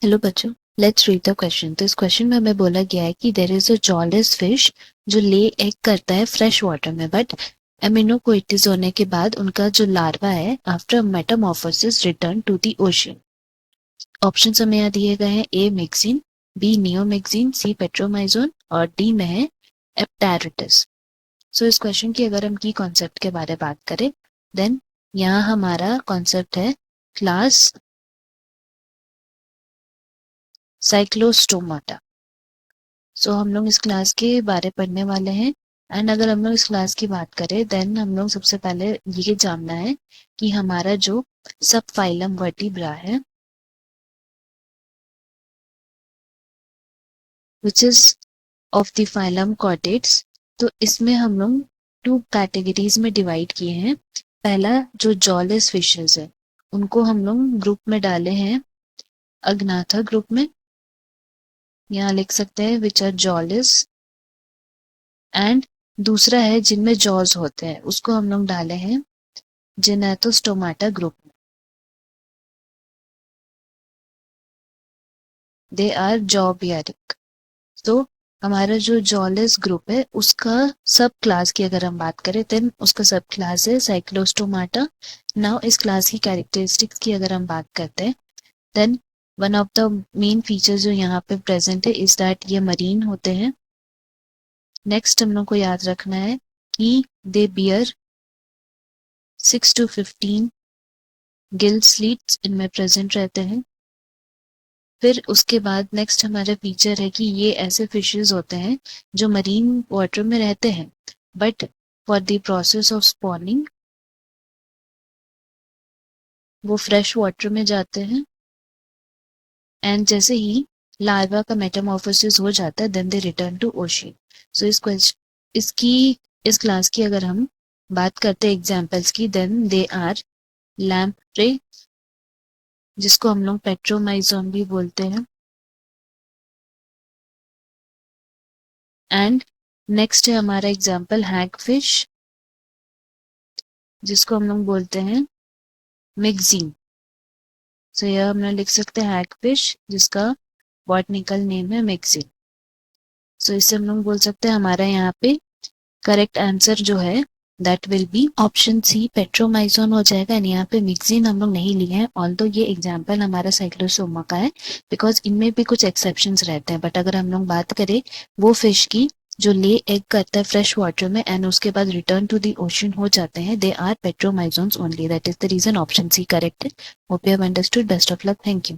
Hello बच्चों, let's read the question. तो इस क्वेश्चन में हमें बोला गया है कि there is a jawless fish जो ले एग करता है फ्रेश वाटर में, बट एमिनोकोइटिस होने के बाद उनका जो लार्वा है after metamorphosis return to the ocean. Option हमें यहाँ दिए गए हैं, A myxine, B neomyxine, C petromyzon और डी में है एप्टेरिटिस। सो इस क्वेश्चन की अगर हम की कॉन्सेप्ट के बारे में बात करें, देन यहाँ हमारा कॉन्सेप्ट है क्लास साइक्लोस्टोमाटा। सो हम लोग इस क्लास के बारे पढ़ने वाले हैं। एंड अगर हम लोग इस क्लास की बात करें, देन हम लोग सबसे पहले ये जानना है कि हमारा जो सब फाइलम वर्टिब्रा है which is of the phylum chordates, तो इसमें हम लोग टू कैटेगरीज में डिवाइड किए हैं। पहला जो जॉलेस फिशेस है उनको हम लोग ग्रुप में डाले हैं अग्नाथा ग्रुप में, यहाँ लिख सकते हैं विच आर जॉलेस। एंड दूसरा है जिनमें जॉज होते हैं, उसको हम लोग डाले हैं जिनेथोस्टोमाटा ग्रुप में। They are jaw bearing. तो हमारा जो जॉलेस ग्रुप है उसका सब क्लास की अगर हम बात करें, देन उसका सब क्लास है साइक्लोस्टोमाटा। नाउ इस क्लास की कैरेक्टरिस्टिक्स की अगर हम बात करते हैं, then one of the main features जो यहाँ पे प्रेजेंट है इज दैट ये मरीन होते हैं। नेक्स्ट हम लोग को याद रखना है कि दे बियर 6 to 15 गिल स्लीट्स इनमें प्रेजेंट रहते हैं। फिर उसके बाद नेक्स्ट हमारा फीचर है कि ये ऐसे फिशेस होते हैं जो मरीन वाटर में रहते हैं, but for the process of spawning वो फ्रेश वाटर में जाते हैं। एंड जैसे ही लार्वा का मेटामॉर्फोसिस हो जाता है, then they return to ocean. So इस क्लास की अगर हम बात करते हैं एग्जाम्पल्स की, देन दे आर लैम्प्रे, जिसको हम लोग पेट्रोमाइजोन भी बोलते हैं। एंड नेक्स्ट है हमारा एग्जाम्पल हैगफिश, जिसको हम लोग बोलते हैं मिक्सिन। सो यह हम लोग लिख सकते हैं हैगफिश, जिसका बॉटनिकल नेम है मिक्सिन। सो इससे हम लोग बोल सकते हैं हमारा यहाँ पे करेक्ट आंसर जो है that will be option C petromyzon हो जाएगा। एंड यहाँ पे मिक्सिन हम लोग नहीं लिए हैं, ऑल्दो ये एग्जाम्पल हमारा साइक्लोसोमा का है, बिकॉज इनमें भी कुछ एक्सेप्शंस रहते हैं। बट अगर हम लोग बात करें वो फिश की जो ले एग करता है फ्रेश वाटर में एंड उसके बाद रिटर्न टू द ओशन हो जाते हैं, they are petromyzons only. That is the reason option C correct है। Hope you have understood. Best of luck. Thank you.